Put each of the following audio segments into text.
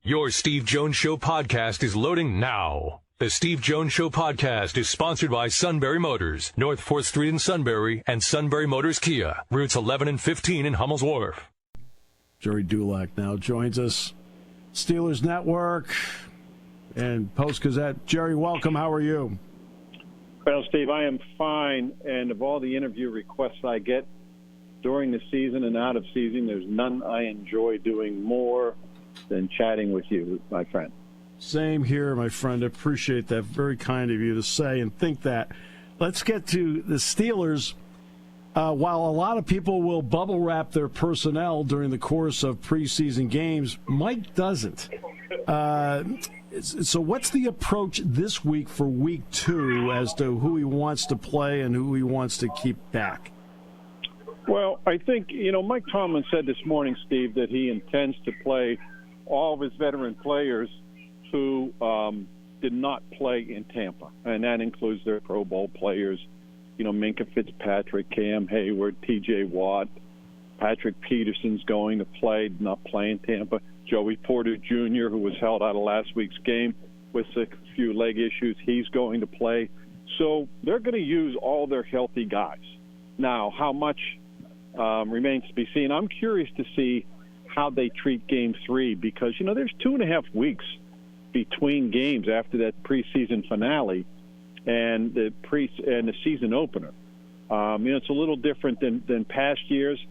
Your Steve Jones Show podcast is loading now. The Steve Jones Show podcast is sponsored by Sunbury Motors, North 4th Street in Sunbury, and Sunbury Motors Kia, routes 11 and 15 in Hummel's Wharf. Gerry Dulac now joins us. Steelers Network and Post-Gazette. Gerry, welcome. How are you? Well, Steve, I am fine. And of all the interview requests I get during the season and out of season, there's none I enjoy doing more than chatting with you, my friend. Same here, my friend. I appreciate that. Very kind of you to say and think that. Let's get to the Steelers. While a lot of people will bubble wrap their personnel during the course of preseason games, Mike doesn't. So what's the approach this week for week 2 as to who he wants to play and who he wants to keep back? Well, I think, Mike Tomlin said this morning, Steve, that he intends to play all of his veteran players who did not play in Tampa, and that includes their Pro Bowl players, Minkah Fitzpatrick, Cam Hayward, T.J. Watt, Patrick Peterson's going to play, not play in Tampa, Joey Porter Jr., who was held out of last week's game with a few leg issues, he's going to play. So they're going to use all their healthy guys. Now, how much remains to be seen. I'm curious to see how they treat Game 3 because, there's 2.5 weeks between games after that preseason finale and the season opener. It's a little different than past years,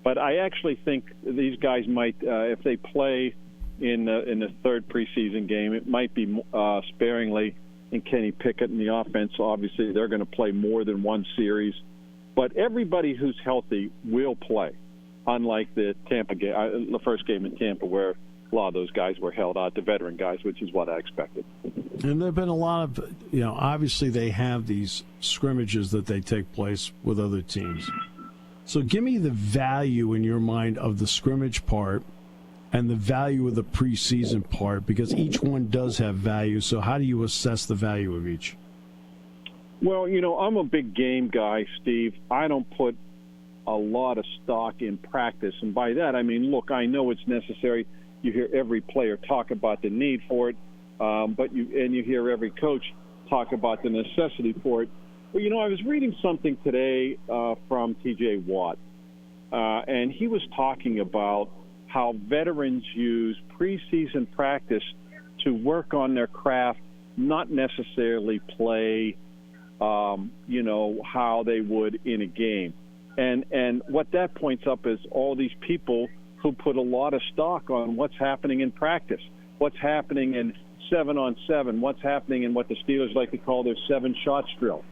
but I actually think these guys might, if they play in the third preseason game, it might be sparingly in Kenny Pickett in the offense. Obviously, they're going to play more than one series, but everybody who's healthy will play. Unlike the Tampa game, the first game in Tampa, where a lot of those guys were held out, the veteran guys, which is what I expected. And there have been a lot of, obviously they have these scrimmages that they take place with other teams. So give me the value in your mind of the scrimmage part and the value of the preseason part, because each one does have value. So how do you assess the value of each? Well, I'm a big game guy, Steve. I don't put a lot of stock in practice. And by that, I mean, look, I know it's necessary. You hear every player talk about the need for it, but you hear every coach talk about the necessity for it. Well, I was reading something today from T.J. Watt, and he was talking about how veterans use preseason practice to work on their craft, not necessarily play, how they would in a game. And what that points up is all these people who put a lot of stock on what's happening in practice, what's happening in 7-on-7, what's happening in what the Steelers like to call their 7-shots drill.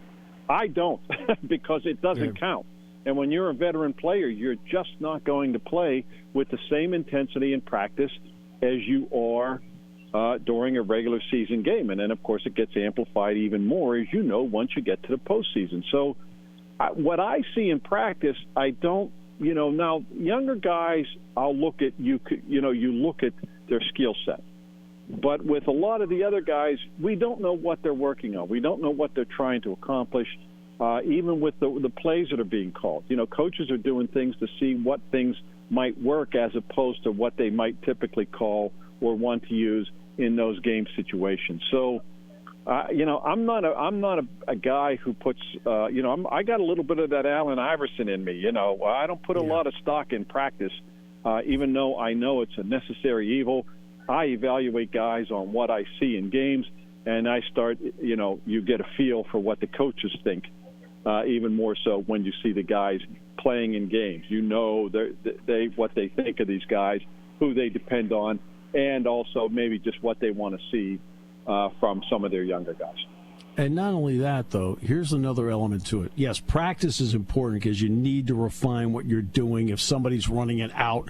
I don't, because it doesn't count. And when you're a veteran player, you're just not going to play with the same intensity in practice as you are during a regular season game. And then, of course, it gets amplified even more, as once you get to the postseason. So what I see in practice, I don't, now younger guys, I'll look at, you look at their skill set. But with a lot of the other guys, we don't know what they're working on. We don't know what they're trying to accomplish, even with the plays that are being called. Coaches are doing things to see what things might work as opposed to what they might typically call or want to use in those game situations. So, I'm not a guy who puts, I got a little bit of that Allen Iverson in me. I don't put a lot of stock in practice, even though I know it's a necessary evil. I evaluate guys on what I see in games, and I start, you get a feel for what the coaches think, even more so when you see the guys playing in games. What they think of these guys, who they depend on, and also maybe just what they want to see from some of their younger guys. And not only that, though, here's another element to it. Yes, practice is important because you need to refine what you're doing. If somebody's running it out,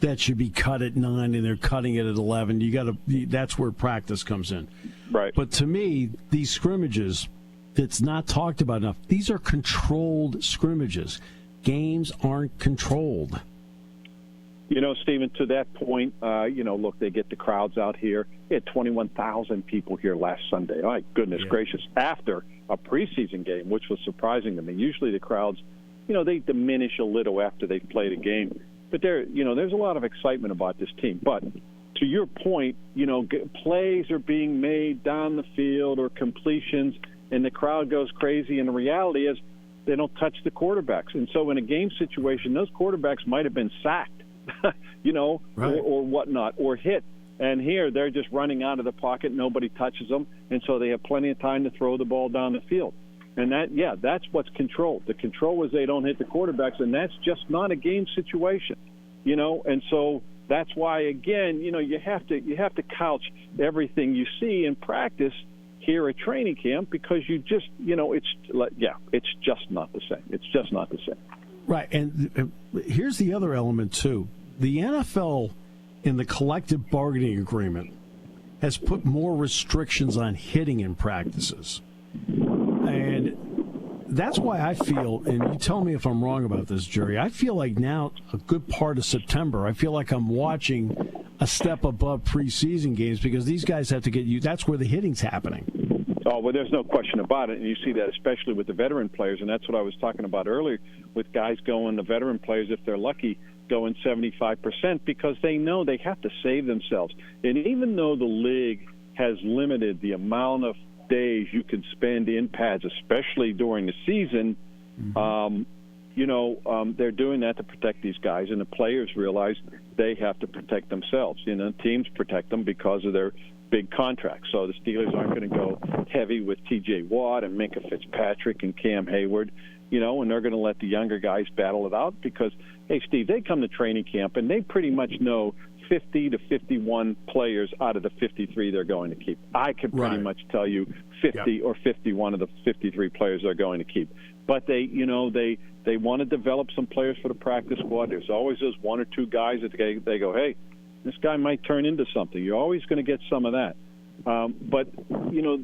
that should be cut at 9 and they're cutting it at 11. That's where practice comes in. Right. But to me, these scrimmages, it's not talked about enough. These are controlled scrimmages. Games aren't controlled. Stephen, to that point, look, they get the crowds out here. They had 21,000 people here last Sunday. My goodness gracious. After a preseason game, which was surprising to me. Usually the crowds, they diminish a little after they've played a game. But there's a lot of excitement about this team. But to your point, plays are being made down the field or completions, and the crowd goes crazy. And the reality is they don't touch the quarterbacks. And so in a game situation, those quarterbacks might have been sacked, right. or whatnot, or hit. And here they're just running out of the pocket. Nobody touches them. And so they have plenty of time to throw the ball down the field. And that's what's controlled. The control is they don't hit the quarterbacks, and that's just not a game situation, And so that's why, again, you have to couch everything you see in practice here at training camp, because you just, it's just not the same. It's just not the same. Right. And here's the other element, too. The NFL, in the collective bargaining agreement, has put more restrictions on hitting in practices. And that's why I feel, and you tell me if I'm wrong about this, Gerry, I feel like now a good part of September, I feel like I'm watching a step above preseason games, because these guys have to get you. That's where the hitting's happening. Oh, well, there's no question about it, and you see that especially with the veteran players, and that's what I was talking about earlier, with guys going, the veteran players, if they're lucky, going 75%, because they know they have to save themselves. And even though the league has limited the amount of days you can spend in pads, especially during the season, they're doing that to protect these guys, and the players realize they have to protect themselves. Teams protect them because of their big contracts. So the Steelers aren't going to go heavy with T.J. Watt and Minkah Fitzpatrick and Cam Hayward, and they're going to let the younger guys battle it out, because, hey, Steve, they come to training camp and they pretty much know 50 to 51 players out of the 53 they're going to keep. I could pretty much tell you 50 or 51 of the 53 players they're going to keep. But they want to develop some players for the practice squad. There's always those one or two guys that they go, hey, this guy might turn into something. You're always going to get some of that. But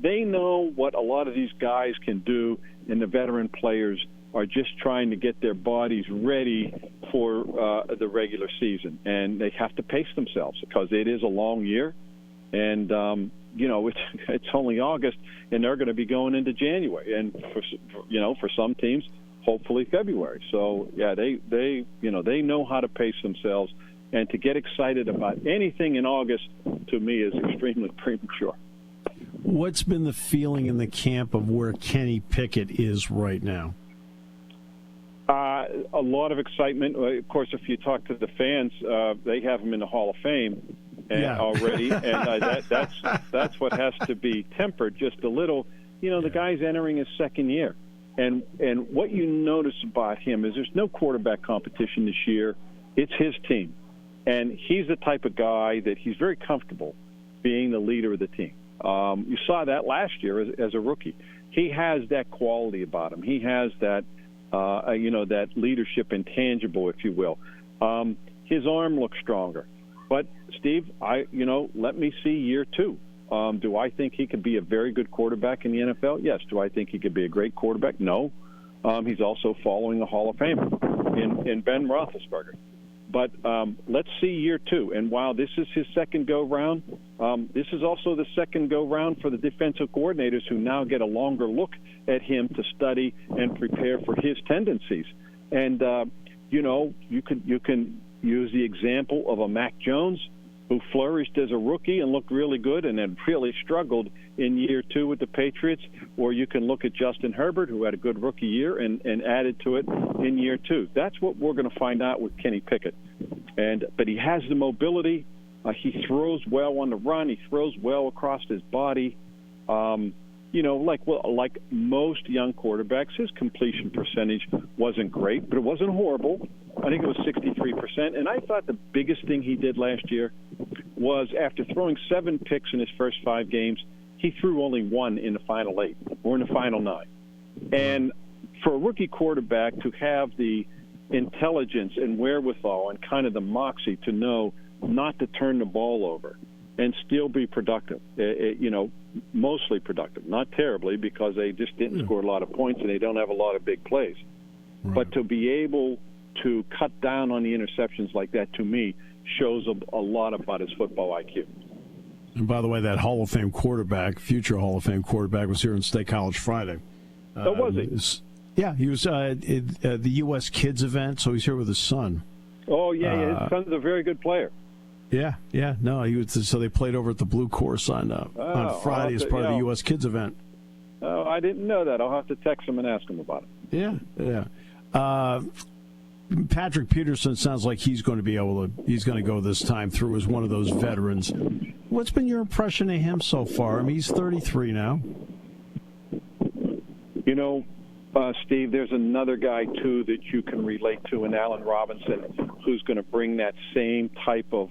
they know what a lot of these guys can do, and the veteran players are just trying to get their bodies ready for the regular season. And they have to pace themselves, because it is a long year. And, it's only August, and they're going to be going into January. And, for some teams, hopefully February. So, yeah, they know how to pace themselves. And to get excited about anything in August, to me, is extremely premature. What's been the feeling in the camp of where Kenny Picket is right now? A lot of excitement. Of course, if you talk to the fans, they have him in the Hall of Fame already, and that's what has to be tempered just a little. The guy's entering his second year, and what you notice about him is there's no quarterback competition this year. It's his team, and he's the type of guy that he's very comfortable being the leader of the team. You saw that last year as a rookie. He has that quality about him. He has that. That leadership intangible, if you will. His arm looks stronger. But, Steve, let me see year two. Do I think he could be a very good quarterback in the NFL? Yes. Do I think he could be a great quarterback? No. He's also following a Hall of Famer in Ben Roethlisberger. But let's see year two. And while this is his second go-round, this is also the second go-round for the defensive coordinators, who now get a longer look at him to study and prepare for his tendencies. And, you can use the example of a Mac Jones, who flourished as a rookie and looked really good and then really struggled in year two with the Patriots. Or you can look at Justin Herbert, who had a good rookie year and added to it in year two. That's what we're going to find out with Kenny Pickett. But he has the mobility. He throws well on the run. He throws well across his body. Like most young quarterbacks, his completion percentage wasn't great, but it wasn't horrible. I think it was 63%. And I thought the biggest thing he did last year was, after throwing 7 picks in his first 5 games, he threw only 1 in the final 8 or in the final 9. And for a rookie quarterback to have the intelligence and wherewithal and kind of the moxie to know not to turn the ball over and still be productive, mostly productive, not terribly, because they just didn't score a lot of points and they don't have a lot of big plays. Right. But to be able to cut down on the interceptions like that, to me, shows a lot about his football IQ. And by the way, that Hall of Fame quarterback, future Hall of Fame quarterback, was here in State College Friday. Oh, was he? Yeah, he was at the U.S. Kids event, so he's here with his son. Oh, yeah, his son's a very good player. Yeah. No, so they played over at the Blue Course on Friday as part of the U.S. Kids event. Oh, I didn't know that. I'll have to text him and ask him about it. Yeah. Patrick Peterson sounds like he's going to go this time through as one of those veterans. What's been your impression of him so far? I mean, he's 33 now. You know, Steve, there's another guy, too, that you can relate to in Allen Robinson, who's going to bring that same type of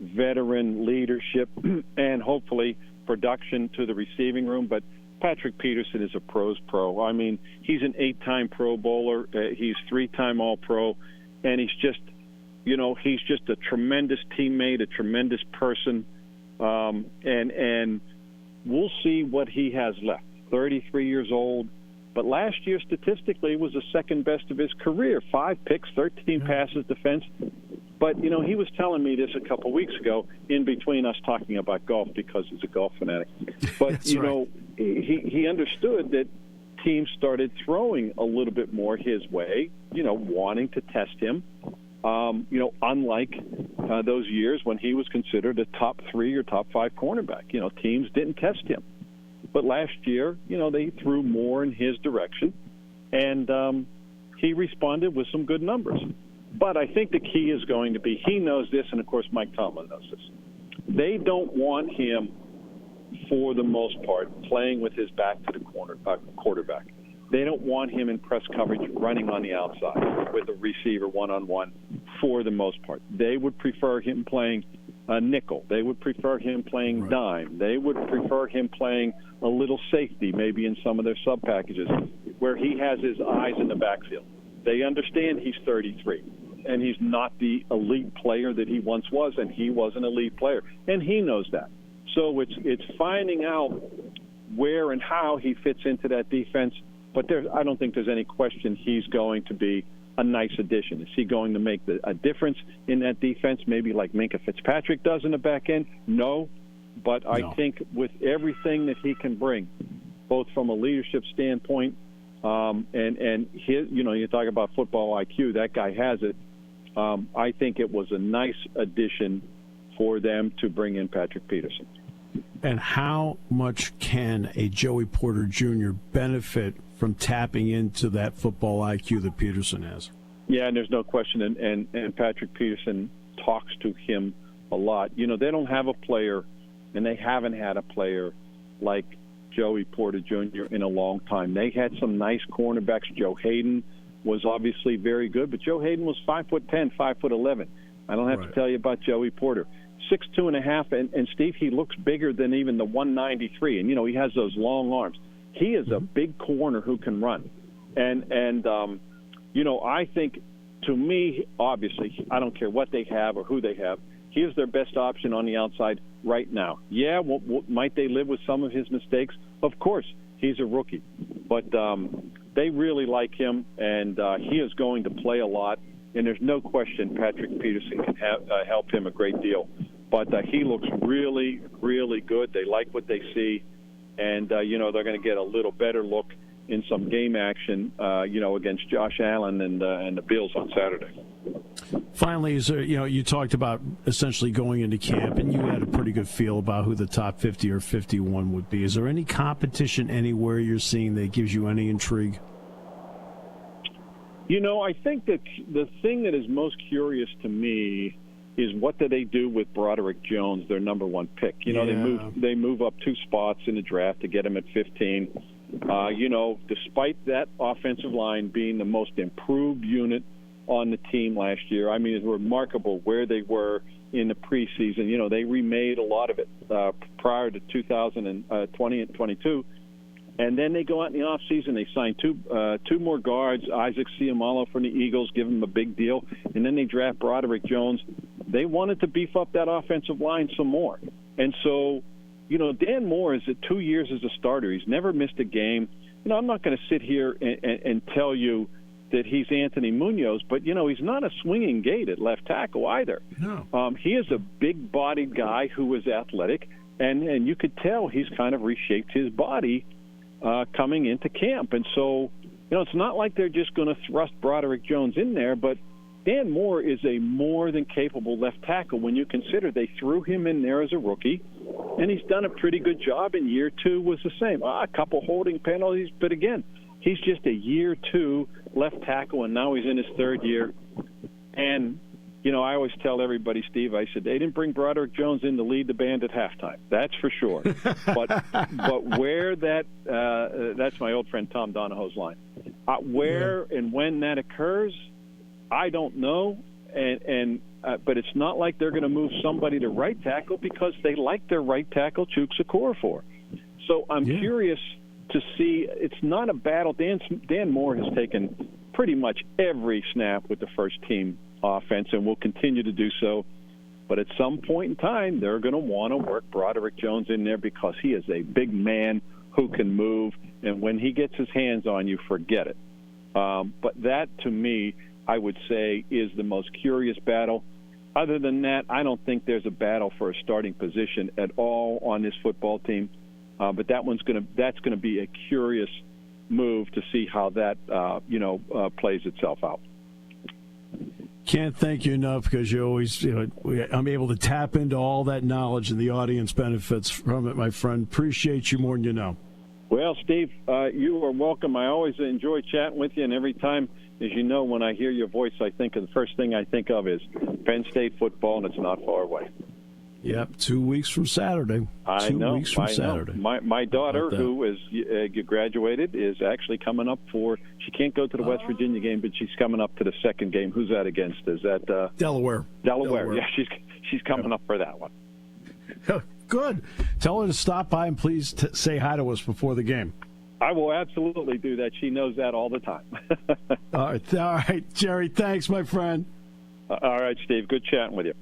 veteran leadership and hopefully production to the receiving room. But Patrick Peterson is a pro's pro. I mean, he's an 8-time Pro Bowler. He's 3-time All-Pro. And he's just a tremendous teammate, a tremendous person. And we'll see what he has left. 33 years old. But last year, statistically, was the second best of his career. 5 picks, 13 passes defense. But, he was telling me this a couple weeks ago in between us talking about golf because he's a golf fanatic. But, he understood that teams started throwing a little bit more his way, wanting to test him. Unlike those years when he was considered a top 3 or top 5 cornerback. Teams didn't test him. But last year, they threw more in his direction, and he responded with some good numbers. But I think the key is going to be, he knows this, and, of course, Mike Tomlin knows this. They don't want him, for the most part, playing with his back to the quarterback. They don't want him in press coverage running on the outside with a receiver one-on-one for the most part. They would prefer him playing nickel. They would prefer him playing dime. They would prefer him playing a little safety, maybe in some of their sub packages, where he has his eyes in the backfield. They understand he's 33, and he's not the elite player that he once was, and he was an elite player, and he knows that. So it's finding out where and how he fits into that defense. But I don't think there's any question he's going to be a nice addition. Is he going to make a difference in that defense, maybe like Minkah Fitzpatrick does in the back end? No. But I think with everything that he can bring, both from a leadership standpoint and his, you talk about football IQ, that guy has it. I think it was a nice addition for them to bring in Patrick Peterson. And how much can a Joey Porter Jr. benefit from tapping into that football IQ that Peterson has? Yeah, and there's no question. And Patrick Peterson talks to him a lot. They don't have a player, and they haven't had a player like Joey Porter Jr. in a long time. They had some nice cornerbacks. Joe Hayden was obviously very good, but Joe Hayden was 5'10", 5'11". I don't have to tell you about Joey Porter. 6'2.5", and Steve, he looks bigger than even the 193, and he has those long arms. He is a big corner who can run, and I think, to me, obviously, I don't care what they have or who they have, he is their best option on the outside right now. Yeah, might they live with some of his mistakes? Of course, he's a rookie, but they really like him, and he is going to play a lot. And there's no question Patrick Peterson can help him a great deal. But he looks really, really good. They like what they see. And, they're going to get a little better look in some game action, against Josh Allen and the Bills on Saturday. Finally, is there, you talked about essentially going into camp, and you had a pretty good feel about who the top 50 or 51 would be. Is there any competition anywhere you're seeing that gives you any intrigue? I think that the thing that is most curious to me is what do they do with Broderick Jones, their number 1 pick. They move up 2 spots in the draft to get him at 15. Despite that offensive line being the most improved unit on the team last year, I mean, it's remarkable where they were in the preseason. They remade a lot of it prior to 2020 and 22. And then they go out in the offseason, they sign two more guards, Isaac Seumalo from the Eagles, give him a big deal, and then they draft Broderick Jones. They wanted to beef up that offensive line some more. And so, Dan Moore is at 2 years as a starter. He's never missed a game. I'm not going to sit here and tell you that he's Anthony Munoz, but, he's not a swinging gate at left tackle either. No. He is a big-bodied guy who is athletic, and you could tell he's kind of reshaped his body coming into camp. And so, it's not like they're just going to thrust Broderick Jones in there, but Dan Moore is a more than capable left tackle when you consider they threw him in there as a rookie, and he's done a pretty good job. In year 2 was the same. A couple holding penalties, but again, he's just a year 2 left tackle, and now he's in his 3rd year. And, you know, I always tell everybody, Steve, I said, they didn't bring Broderick Jones in to lead the band at halftime. That's for sure. but where that's my old friend Tom Donahoe's line. Where and when that occurs, I don't know. But it's not like they're going to move somebody to right tackle because they like their right tackle, Chuksa Okorafor. So I'm curious to see. It's not a battle. Dan Moore has taken pretty much every snap with the first team offense and will continue to do so. But at some point in time, they're going to want to work Broderick Jones in there because he is a big man who can move. And when he gets his hands on you, forget it. But that, to me, I would say is the most curious battle. Other than that, I don't think there's a battle for a starting position at all on this football team. But that's going to be a curious move to see how that plays itself out. Can't thank you enough because you always, I'm able to tap into all that knowledge and the audience benefits from it, my friend. Appreciate you more than you know. Well, Steve, you are welcome. I always enjoy chatting with you, and every time, as you know, when I hear your voice, the first thing I think of is Penn State football, and it's not far away. Yep, 2 weeks from Saturday. I know. My daughter, who is graduated, is actually coming up for. She can't go to the West Virginia game, but she's coming up to the second game. Who's that against? Is that Delaware? Delaware. Yeah, she's coming up for that one. Good. Tell her to stop by and please say hi to us before the game. I will absolutely do that. She knows that all the time. All right, Gerry. Thanks, my friend. All right, Steve. Good chatting with you.